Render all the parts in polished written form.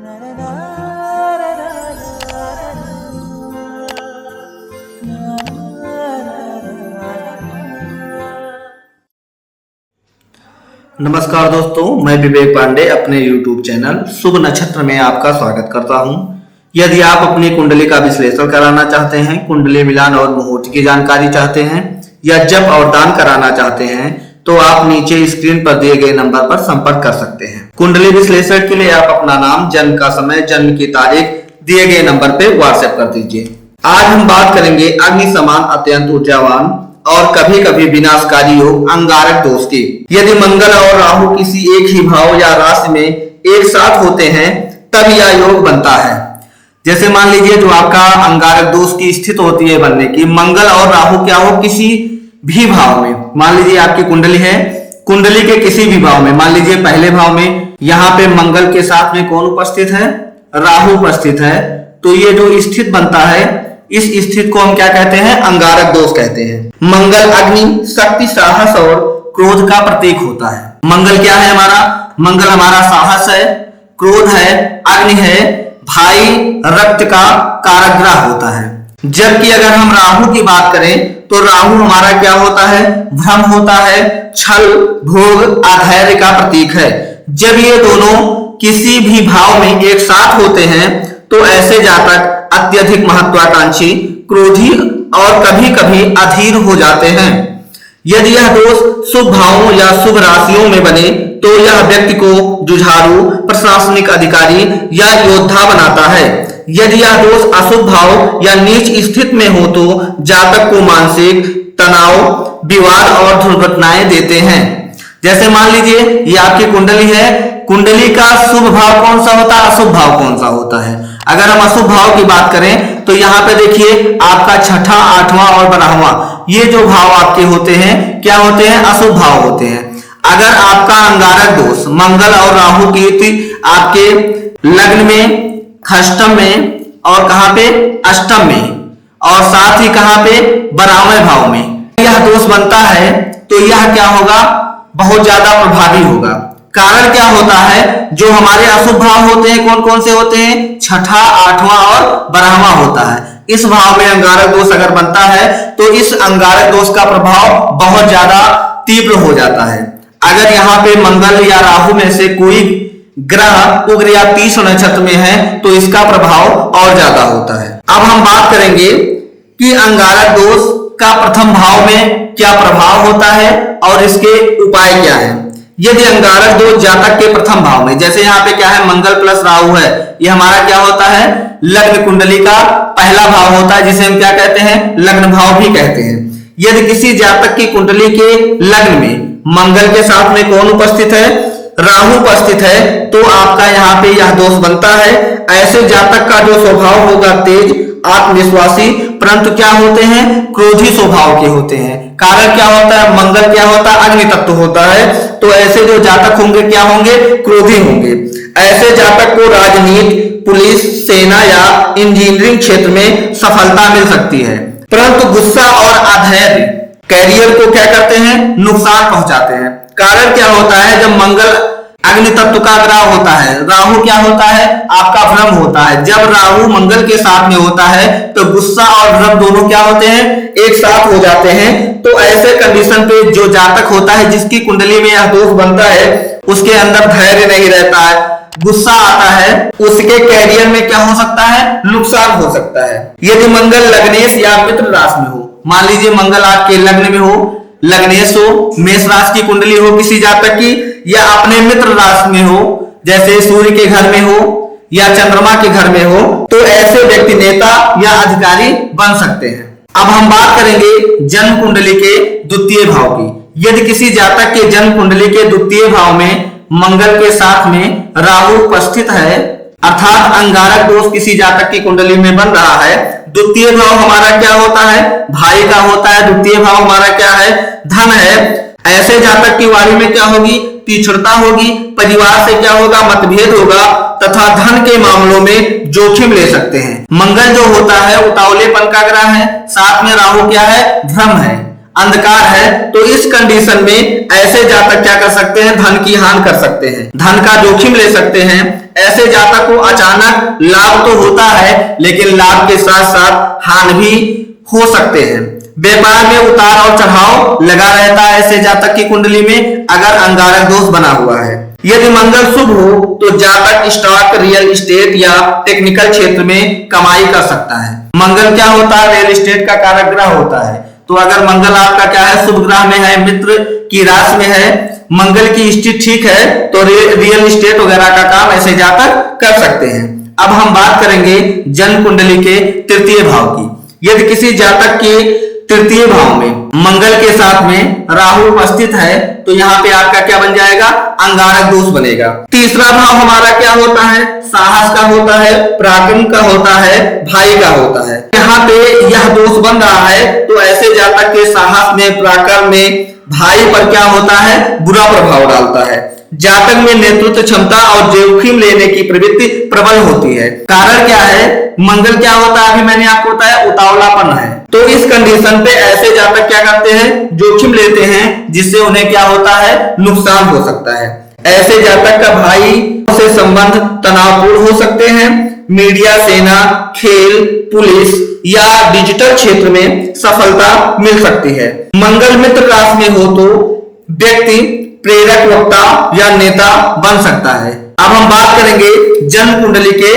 नमस्कार दोस्तों, मैं विवेक पांडे अपने YouTube चैनल शुभ नक्षत्र में आपका स्वागत करता हूं। यदि आप अपनी कुंडली का विश्लेषण कराना चाहते हैं, कुंडली मिलान और मुहूर्त की जानकारी चाहते हैं या जप और दान कराना चाहते हैं तो आप नीचे स्क्रीन पर दिए गए नंबर पर संपर्क कर सकते हैं। कुंडली विश्लेषण के लिए आप अपना नाम, जन्म का समय, जन्म की तारीख दिए गए नंबर पे व्हाट्सएप कर दीजिए। आज हम बात करेंगे अग्नि समान अत्यंत ऊर्जावान और कभी कभी विनाशकारी योग अंगारक दोष की। यदि मंगल और राहु किसी एक ही भाव या राशि में एक साथ होते हैं तब यह योग बनता है। जैसे मान लीजिए जो आपका अंगारक दोष की स्थिति होती है बनने की, मंगल और राहु क्या हो किसी भी भाव में, मान लीजिए आपकी कुंडली है, कुंडली के किसी भी भाव में, मान लीजिए पहले भाव में यहाँ पे मंगल के साथ में कौन उपस्थित है, राहु उपस्थित है, तो ये जो स्थिति बनता है इस स्थिति को हम क्या कहते हैं, अंगारक दोष कहते हैं। मंगल अग्नि, शक्ति, साहस और क्रोध का प्रतीक होता है। मंगल क्या है हमारा, मंगल हमारा साहस है, क्रोध है, अग्नि है, भाई रक्त का कारकग्रह होता है। जबकि अगर हम राहु की बात करें तो राहु हमारा क्या होता है, भ्रम होता है, छल, भोग, अधैर्य का प्रतीक है। जब ये दोनों किसी भी भाव में एक साथ होते हैं तो ऐसे जातक अत्यधिक महत्वाकांक्षी, क्रोधी और कभी कभी अधीर हो जाते हैं। यदि यह दोष शुभ भावों या शुभ राशियों में बने तो यह व्यक्ति को जुझारू, प्रशासनिक अधिकारी या योद्धा बनाता है। यदि यह दोष अशुभ भाव या नीच स्थिति में हो तो जातक को मानसिक तनाव, विवाद और दुर्घटनाएं देते हैं। जैसे मान लीजिए ये आपकी कुंडली है, कुंडली का शुभ भाव कौन सा होता है, अशुभ भाव कौन सा होता है। अगर हम अशुभ भाव की बात करें तो यहाँ पे देखिए आपका छठा, आठवां और 12वां ये जो भाव आपके होते हैं क्या होते हैं, अशुभ भाव होते हैं। अगर आपका अंगारक दोष मंगल और राहु की आपके लग्न में, खष्टम में और कहां पे, अष्टम में और साथ ही कहां पे, 12वें भाव में यह दोष बनता है तो यह क्या होगा, बहुत ज्यादा प्रभावी होगा। कारण क्या होता है, जो हमारे अशुभ भाव होते हैं कौन कौन से होते हैं, छठा, आठवां और 12वां होता है। इस भाव में अंगारक दोष अगर बनता है तो इस अंगारक दोष का प्रभाव बहुत ज्यादा तीव्र हो जाता है। अगर यहाँ पे मंगल या राहु में से कोई ग्रह उग्र या तीक्ष्ण नक्षत्र में है तो इसका प्रभाव और ज्यादा होता है। अब हम बात करेंगे कि अंगारक दोष का प्रथम भाव में क्या प्रभाव होता है और इसके उपाय क्या है। यदि अंगारक दोष जातक के प्रथम भाव में, जैसे यहाँ पे क्या है, मंगल प्लस राहु है, ये हमारा क्या होता है, लग्न कुंडली का पहला भाव होता है जिसे हम क्या कहते हैं, लग्न भाव भी कहते हैं। यदि किसी जातक की कुंडली के लग्न में मंगल के साथ में कौन उपस्थित है, राहु उपस्थित है, तो आपका यहाँ पे यह दोष बनता है। ऐसे जातक का जो स्वभाव होगा तेज, आत्मविश्वासी, परंतु क्या होते हैं, क्रोधी स्वभाव के होते हैं। कारण क्या होता है, मंगल क्या होता है, अग्नि तत्व होता है, तो ऐसे जो जातक होंगे क्या होंगे, क्रोधी होंगे। ऐसे जातक को राजनीति, पुलिस, सेना या इंजीनियरिंग क्षेत्र में सफलता मिल सकती है, परंतु गुस्सा और अधैर्य कैरियर को क्या करते हैं, नुकसान पहुंचाते हैं। कारण क्या होता है, जब मंगल अग्नि तत्व का ग्रह होता है, राहु क्या होता है, आपका भ्रम होता है। जब राहु मंगल के साथ में होता है तो गुस्सा और भ्रम दोनों क्या होते हैं, एक साथ हो जाते हैं। तो ऐसे कंडीशन पे जो जातक होता है जिसकी कुंडली में यह दोष बनता है उसके अंदर धैर्य नहीं रहता है, गुस्सा आता है, उसके कैरियर में क्या हो सकता है, नुकसान हो सकता है। यदि मंगल लग्नेश या मित्र राशि में हो, मान लीजिए मंगल आपके लग्न में हो, लग्नेश हो, मेष राशि की कुंडली हो किसी जातक की, या अपने मित्र राशि में हो, जैसे सूर्य के घर में हो या चंद्रमा के घर में हो, तो ऐसे व्यक्ति नेता या अधिकारी बन सकते हैं। अब हम बात करेंगे जन्म कुंडली के द्वितीय भाव की। यदि किसी जातक के जन्म कुंडली के द्वितीय भाव में मंगल के साथ में राहु उपस्थित है, अर्थात अंगारक दोष किसी जातक की कुंडली में बन रहा है, द्वितीय भाव हमारा क्या होता है, भाई का होता है। द्वितीय भाव हमारा क्या है, धन है। ऐसे जातक की वाणी में क्या होगी, तीक्ष्णता होगी, परिवार से क्या होगा, मतभेद होगा तथा धन के मामलों में जोखिम ले सकते हैं। मंगल जो होता है उतावलेपन का ग्रह है, साथ में राहु क्या है, भ्रम है। अंधकार है, तो इस कंडीशन में ऐसे जातक क्या कर सकते हैं, धन की हानि कर सकते हैं, धन का जोखिम ले सकते हैं। ऐसे जातक को अचानक लाभ तो होता है, लेकिन लाभ के साथ साथ हानि भी हो सकते हैं। व्यापार में उतार और चढ़ाव लगा रहता है ऐसे जातक की कुंडली में, अगर अंगारक दोष बना हुआ है। यदि मंगल शुभ हो तो जातक स्टॉक, रियल एस्टेट या टेक्निकल क्षेत्र में कमाई कर सकता है। मंगल क्या होता है, रियल एस्टेट का कारक ग्रह होता है। तो अगर मंगल आपका क्या है, शुभ ग्रह में है, मित्र की राशि में है, मंगल की स्थिति ठीक है, तो रियल एस्टेट वगैरह का काम ऐसे जातक कर सकते हैं। अब हम बात करेंगे जन्म कुंडली के तृतीय भाव की। यदि किसी जातक के तृतीय भाव में मंगल के साथ में राहु उपस्थित है, तो यहाँ पे आपका क्या बन जाएगा, अंगारक दोष बनेगा। तीसरा भाव हमारा क्या होता है, साहस का होता है, पराक्रम का होता है, भाई का होता है। यहाँ पे यह दोष बन रहा है, तो ऐसे जातक के साहस में, पराक्रम में भाई पर क्या होता है, बुरा प्रभाव डालता है। जातक में नेतृत्व क्षमता और जोखिम लेने की प्रवृत्ति प्रबल होती है। कारण क्या है, मंगल क्या होता है, अभी मैंने आपको बताया उतावलापन है। तो इस कंडीशन पे ऐसे जातक क्या करते हैं, जोखिम लेते हैं, जिससे उन्हें क्या होता है, नुकसान हो सकता है। ऐसे जातक का भाई से संबंध तनावपूर्ण हो सकते हैं। मीडिया, सेना, खेल, पुलिस या डिजिटल क्षेत्र में सफलता मिल सकती है। मंगल मित्र राशि में हो तो व्यक्ति प्रेरक, वक्ता या नेता बन सकता है। अब हम बात करेंगे जन्म कुंडली के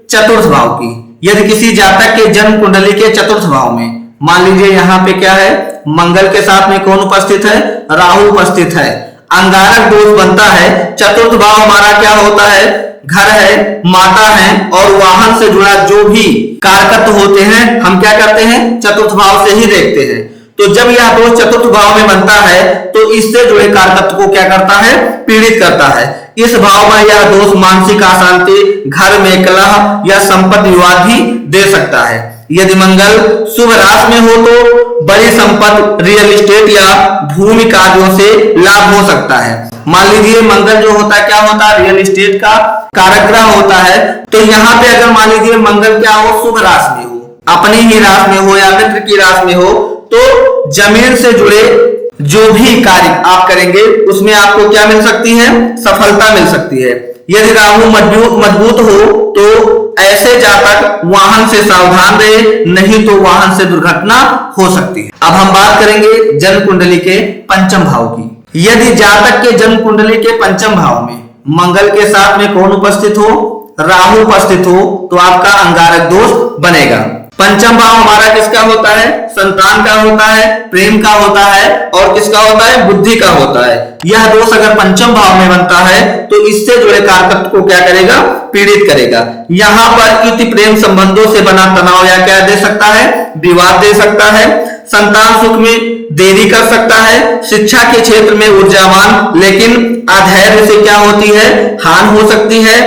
चतुर्थ भाव की। यदि किसी जातक के जन्म कुंडली के चतुर्थ भाव में, मान लीजिए यहाँ पे क्या है, मंगल के साथ में कौन उपस्थित है, राहु उपस्थित है, अंगारक दोष बनता है। चतुर्थ भाव हमारा क्या होता है, घर है, माता है और वाहन से जुड़ा जो भी कारकत्व होते हैं, हम क्या करते हैं, चतुर्थ भाव से ही देखते हैं। तो जब यह दोष चतुर्थ भाव में बनता है, तो इससे जुड़े कारकत्व को क्या करता है, पीड़ित करता है। इस भाव में यह दोष मानसिक अशांति, घर में कलह या संपत्ति विवाद भी दे सकता है। यदि मंगल शुभ राशि में हो तो बड़ी संपत्ति, रियल एस्टेट या भूमि कार्यों से लाभ हो सकता है। मान लीजिए मंगल जो होता है क्या होता है, रियल एस्टेट का कारक ग्रह होता है। तो यहाँ पे अगर मान लीजिए मंगल क्या हो, शुभ राशि में हो, अपनी ही राशि में हो या मित्र की राशि में हो, तो जमीन से जुड़े जो भी कार्य आप करेंगे उसमें आपको क्या मिल सकती है, सफलता मिल सकती है। यदि राहु मजबूत हो तो ऐसे जातक वाहन से सावधान रहे, नहीं तो वाहन से दुर्घटना हो सकती है। अब हम बात करेंगे जन्म कुंडली के पंचम भाव की। यदि जातक के जन्म कुंडली के पंचम भाव में मंगल के साथ में कौन उपस्थित हो, राहु उपस्थित हो, तो आपका अंगारक दोष बनेगा। पंचम भाव हमारा किसका होता है, संतान का होता है, प्रेम का होता है और किसका होता है, बुद्धि का होता है। यह दोष अगर पंचम भाव में बनता है तो इससे जुड़े कारकत्व को क्या करेगा, पीड़ित करेगा। यहाँ पर इति प्रेम संबंधों से बना तनाव या क्या दे सकता है, विवाद दे सकता है। संतान सुख में देरी कर सकता है। शिक्षा के क्षेत्र में ऊर्जावान लेकिन अधैर्य से क्या होती है, हानि हो सकती है।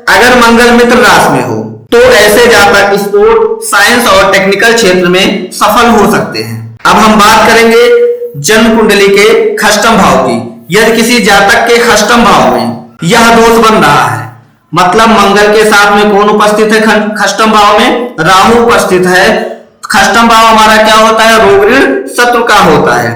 अगर मंगल मित्र राशि में हो तो ऐसे जातक स्पोर्ट, साइंस और टेक्निकल क्षेत्र में सफल हो सकते हैं। अब हम बात करेंगे जन्म कुंडली के षष्ठम भाव की। यदि किसी जातक के षष्ठम भाव में यह दोष बन रहा है, मतलब मंगल के साथ में कौन उपस्थित है, षष्ठम भाव में राहु उपस्थित है। षष्ठम भाव हमारा क्या होता है, रोग ऋण शत्रु का होता है।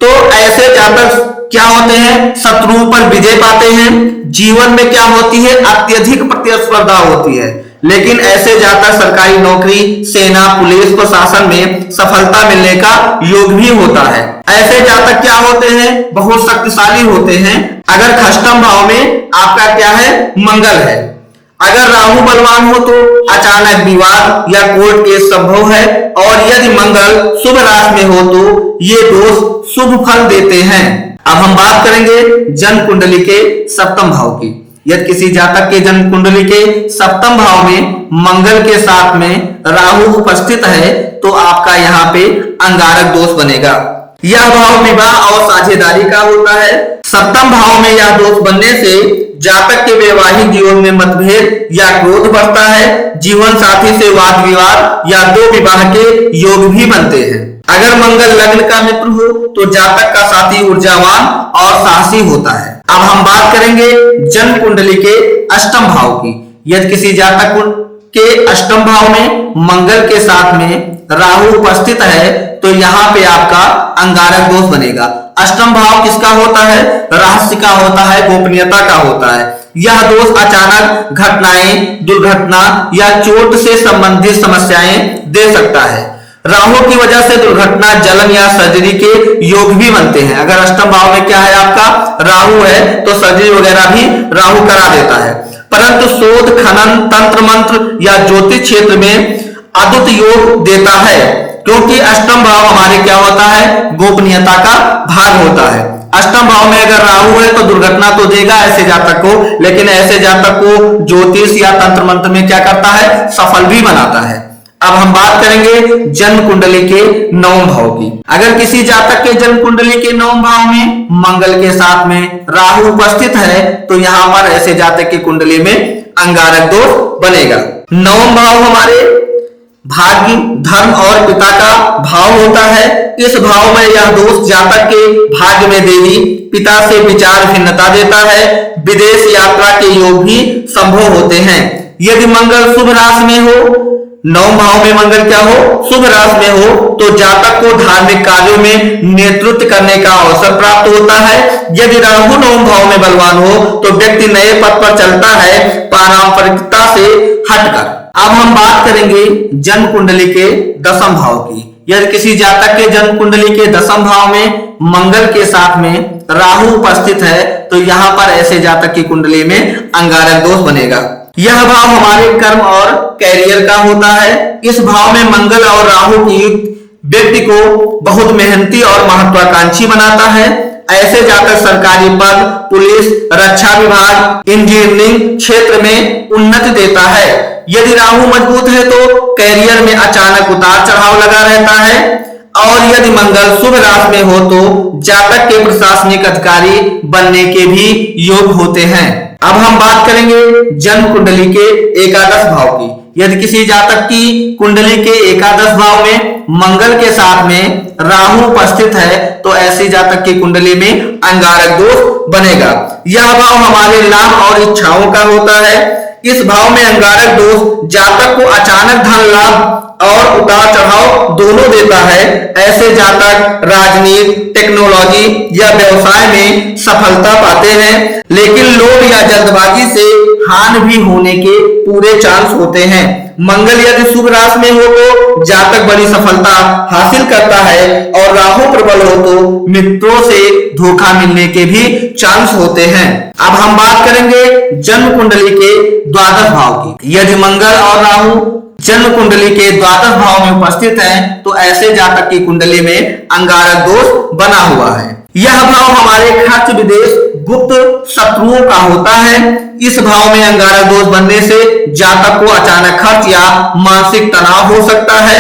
तो ऐसे जातक क्या होते हैं, शत्रुओं पर विजय पाते हैं। जीवन में क्या होती है, अत्यधिक प्रतिस्पर्धा होती है। लेकिन ऐसे जातक सरकारी नौकरी, सेना, पुलिस, प्रशासन में सफलता मिलने का योग भी होता है। ऐसे जातक क्या होते हैं, बहुत शक्तिशाली होते हैं। अगर षष्ठम भाव में आपका क्या है, मंगल है। अगर राहु बलवान हो तो अचानक विवाद या कोर्ट केस संभव है। और यदि मंगल शुभ राशि में हो तो ये दोष शुभ फल देते हैं। अब हम बात करेंगे जन्म कुंडली के सप्तम भाव की। यदि किसी जातक के जन्म कुंडली के सप्तम भाव में मंगल के साथ में राहु उपस्थित है तो आपका यहाँ पे अंगारक दोष बनेगा। यह भाव विवाह और साझेदारी का होता है। सप्तम भाव में यह दोष बनने से जातक के वैवाहिक जीवन में मतभेद या क्रोध बढ़ता है। जीवन साथी से वाद विवाद या दो विवाह के योग भी बनते हैं। अगर मंगल लग्न का मित्र हो तो जातक का साथी ऊर्जावान और साहसी होता है। अब हम बात करेंगे जन्म कुंडली के अष्टम भाव की। यदि किसी जातक के अष्टम भाव में मंगल के साथ में राहु उपस्थित है तो यहाँ पे आपका अंगारक दोष बनेगा। अष्टम भाव किसका होता है? रहस्य का होता है, गोपनीयता का होता है। यह दोष अचानक घटनाएं, दुर्घटना या चोट से संबंधित समस्याएं दे सकता है। राहु की वजह से दुर्घटना, जलन या सर्जरी के योग भी बनते हैं। अगर अष्टम भाव में क्या है आपका? राहु है, तो सर्जरी वगैरह भी राहु करा देता है। परंतु शोध, खनन, तंत्र मंत्र या ज्योतिष क्षेत्र में अद्भुत योग देता है, क्योंकि अष्टम भाव हमारे क्या होता है? गोपनीयता का भाग होता है। अष्टम भाव में अगर राहु है तो दुर्घटना तो देगा ऐसे जातक को, लेकिन ऐसे जातक को ज्योतिष या तंत्र मंत्र में क्या करता है? सफल भी बनाता है। अब हम बात करेंगे जन्म कुंडली के नवम भाव की। अगर किसी जातक के जन्म कुंडली के नवम भाव में मंगल के साथ में राहु उपस्थित है तो यहाँ पर ऐसे जातक की कुंडली में अंगारक दोष बनेगा। नवम भाव हमारे भाग्य, धर्म और पिता का भाव होता है। इस भाव में यह दोष जातक के भाग्य में देवी, पिता से विचार भिन्नता देता है। विदेश यात्रा के योग भी संभव होते हैं। यदि मंगल शुभ राशि में हो, नवम भाव में मंगल क्या हो? शुभ राशि में हो, तो जातक को धार्मिक कार्यों में नेतृत्व करने का अवसर प्राप्त होता है। यदि राहु नवम भाव में बलवान हो तो व्यक्ति नए पथ पर चलता है, पारंपरिकता से हटकर। अब हम बात करेंगे जन्म कुंडली के दसम भाव की। यदि किसी जातक के जन्म कुंडली के दसम भाव में मंगल के साथ में राहु उपस्थित है तो यहाँ पर ऐसे जातक की कुंडली में अंगारक दोष बनेगा। यह भाव हमारे कर्म और कैरियर का होता है। इस भाव में मंगल और राहु की व्यक्ति को बहुत मेहनती और महत्वाकांक्षी बनाता है। ऐसे जातक सरकारी पद, पुलिस, रक्षा विभाग, इंजीनियरिंग क्षेत्र में उन्नति देता है। यदि राहु मजबूत है तो कैरियर में अचानक उतार चढ़ाव लगा रहता है। और यदि मंगल शुभ राशि में हो तो जातक के प्रशासनिक अधिकारी बनने के भी योग होते हैं। अब हम बात करेंगे जन्म कुंडली के एकादश भाव की। यदि किसी जातक की कुंडली के एकादश भाव में मंगल के साथ में राहु उपस्थित है तो ऐसी जातक की कुंडली में अंगारक दोष बनेगा। यह भाव हमारे लाभ और इच्छाओं का होता है। इस भाव में अंगारक दोष जातक को अचानक धन लाभ और उतार चढ़ाव दोनों देता है। ऐसे जातक राजनीति, टेक्नोलॉजी या व्यवसाय में सफलता पाते हैं, लेकिन लोभ या जल्दबाजी से हानि भी होने के पूरे चांस होते हैं। मंगल यदि शुभ राशि में हो तो जातक बड़ी सफलता हासिल करता है और राहु प्रबल हो तो मित्रों से धोखा मिलने के भी चांस होते हैं। अब हम बात करेंगे जन्म कुंडली के द्वादश भाव की। यदि मंगल और राहु जन्म कुंडली के द्वादश भाव में उपस्थित है तो ऐसे जातक की कुंडली में अंगारक दोष बना हुआ है। यह भाव हमारे खर्च, विदेश, गुप्त शत्रुओं का होता है। इस भाव में अंगारक दोष बनने से जातक को अचानक खर्च या मानसिक तनाव हो सकता है।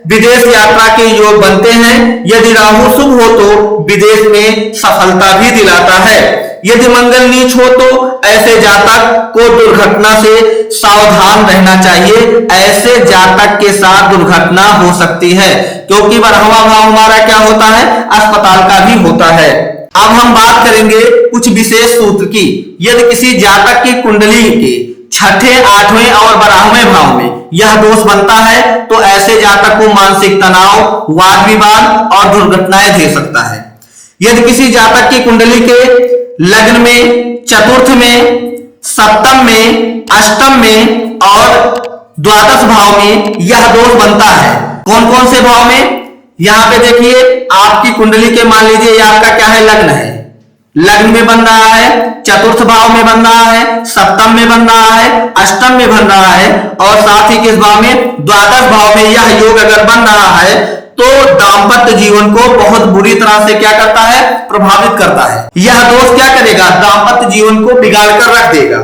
विदेश यात्रा के योग बनते हैं। यदि राहु शुभ हो तो विदेश में सफलता भी दिलाता है। यदि मंगल नीच हो तो ऐसे जातक को दुर्घटना से सावधान रहना चाहिए। ऐसे जातक के साथ दुर्घटना हो सकती है, क्योंकि बारहवां भाव हमारा क्या होता है? अस्पताल का भी होता है। अब हम बात करेंगे कुछ विशेष सूत्र की। यदि किसी जातक की कुंडली के छठे, आठवें और 12वें भाव में यह दोष बनता है तो ऐसे जातक को मानसिक तनाव, वाद विवाद और दुर्घटनाएं दे सकता है। यदि किसी जातक की कुंडली के लग्न में, चतुर्थ में, सप्तम में, अष्टम में और द्वादश भाव में यह दोष बनता है, कौन कौन से भाव में? यहाँ पे देखिए, आपकी कुंडली के मान लीजिए ये आपका क्या है? लग्न है। लग्न में बन रहा है, चतुर्थ भाव में बन रहा है, सप्तम में बन रहा है, अष्टम में बन रहा है और साथ ही किस भाव में? द्वादश भाव में यह योग अगर बन रहा है तो दाम्पत्य जीवन को बहुत बुरी तरह से क्या करता है? प्रभावित करता है। यह दोष क्या करेगा? दाम्पत्य जीवन को बिगाड़ कर रख देगा।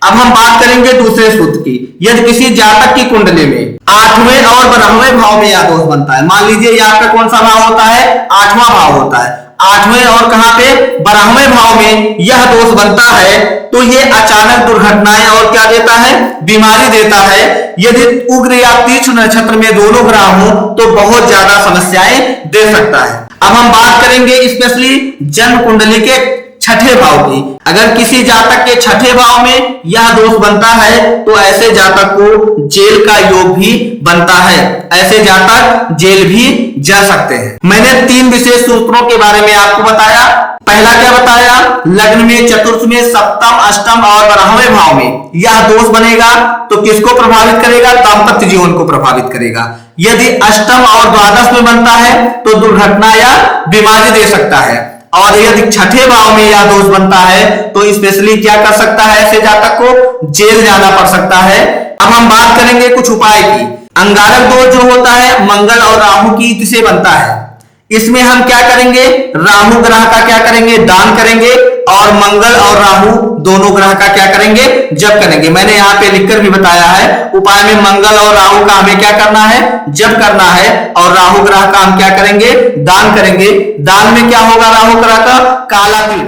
अब हम बात करेंगे दूसरे सूत्र की। यदि किसी जातक की कुंडली में आठवें और 12वें भाव में यह दोष बनता है, मान लीजिए यह आपका कौन सा भाव होता है? आठवां भाव होता है। आठवें और कहां पे? 12वें भाव में यह दोष बनता है तो ये अचानक दुर्घटनाएं और क्या देता है? बीमारी देता है। यदि उग्र या तीक्ष्ण नक्षत्र में दोनों ग्रह हो तो बहुत ज्यादा समस्याएं दे सकता है। अब हम बात करेंगे स्पेशली जन्म कुंडली के छठे भाव की। अगर किसी जातक के छठे भाव में यह दोष बनता है तो ऐसे जातक को जेल का योग भी बनता है। ऐसे जातक जेल भी जा सकते हैं। मैंने 3 विशेष सूत्रों के बारे में आपको बताया। पहला क्या बताया, लग्न में, चतुर्थ में, सप्तम, अष्टम और 12वें भाव में यह दोष बनेगा तो किसको प्रभावित करेगा, दाम्पत्य जीवन को प्रभावित करेगा। यदि अष्टम और द्वादश में बनता है तो दुर्घटना या बीमारी दे सकता है, और यदि छठे भाव में यह दोष बनता है तो स्पेशली क्या कर सकता है, ऐसे जातक को जेल जाना पड़ सकता है। अब हम बात करेंगे कुछ उपाय की। अंगारक दोष जो होता है मंगल और राहु की युति से बनता है। इसमें हम क्या करेंगे, राहु ग्रह का क्या करेंगे, दान करेंगे, और मंगल और राहु दोनों ग्रह का क्या करेंगे, जप करेंगे। मैंने यहाँ पे लिखकर भी बताया है, उपाय में मंगल और राहु का हमें क्या करना है, जप करना है, और राहु ग्रह का हम क्या करेंगे, दान करेंगे। दान में क्या होगा, राहु ग्रह का काला तिल